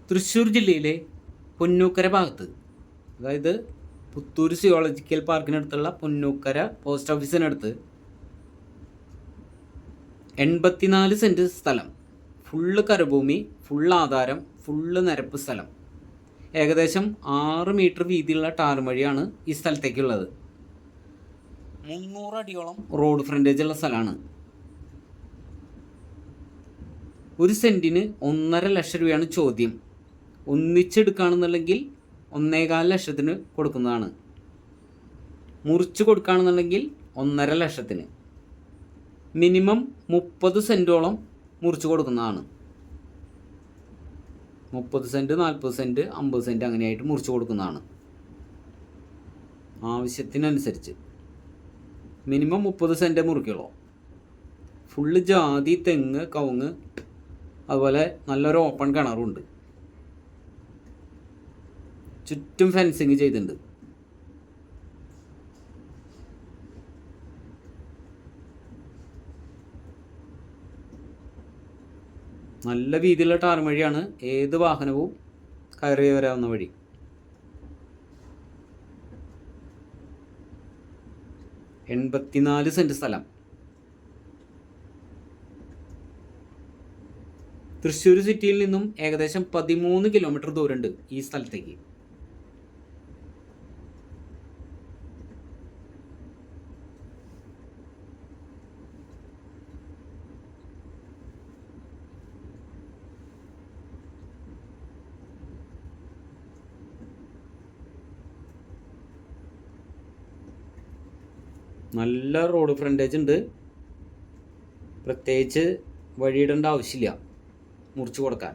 തൃശ്ശൂർ ജില്ലയിലെ പൊന്നൂക്കര ഭാഗത്ത്, അതായത് പുത്തൂർ സിയോളജിക്കൽ പാർക്കിനടുത്തുള്ള പൊന്നൂക്കര പോസ്റ്റ് ഓഫീസിനടുത്ത് 84 സെൻറ്റ് സ്ഥലം, ഫുള്ള് കരഭൂമി, ഫുള്ള് ആധാരം, ഫുള്ള് നിരപ്പ് സ്ഥലം, ഏകദേശം 6 മീറ്റർ വീതിയുള്ള ടാർ വഴിയാണ് ഈ സ്ഥലത്തേക്കുള്ളത്. 300 അടിയോളം റോഡ് ഫ്രണ്ടേജ് ഉള്ള സ്ഥലമാണ്. 1 സെൻറ്റിന് 1.5 ലക്ഷം രൂപയാണ് ചോദ്യം. ഒന്നിച്ചെടുക്കുകയാണെന്നുണ്ടെങ്കിൽ 1.25 ലക്ഷത്തിന് കൊടുക്കുന്നതാണ്. മുറിച്ച് കൊടുക്കുകയാണെന്നുണ്ടെങ്കിൽ 1.5 ലക്ഷത്തിന്. മിനിമം 30 സെൻറ്റോളം മുറിച്ച് കൊടുക്കുന്നതാണ്. 30 സെൻറ്റ്, 40 സെൻറ്റ്, 50 സെൻറ്റ് അങ്ങനെയായിട്ട് മുറിച്ച് കൊടുക്കുന്നതാണ്. ആവശ്യത്തിനനുസരിച്ച് മിനിമം 30 സെൻറ്റ് മുറിക്കുള്ളൂ. ഫുള്ള് ജാതി, തെങ്ങ്, കവുങ്ങ്, അതുപോലെ നല്ലൊരു ഓപ്പൺ കിണറുണ്ട്. ചുറ്റും ഫെൻസിങ് ചെയ്തിട്ടുണ്ട്. നല്ല വീതിയുള്ള ടാർ വഴിയാണ്, ഏത് വാഹനവും കയറി വരാവുന്ന വഴി. എൺപത്തിനാല് സെൻറ്റ് സ്ഥലം. തൃശ്ശൂർ സിറ്റിയിൽ നിന്നും ഏകദേശം 13 കിലോമീറ്റർ ദൂരമുണ്ട് ഈ സ്ഥലത്തേക്ക്. നല്ല റോഡ് ഫ്രണ്ടേജ് ഉണ്ട്. പ്രത്യേകിച്ച് വഴിയിടേണ്ട ആവശ്യമില്ല മുറിച്ച് കൊടുക്കാൻ.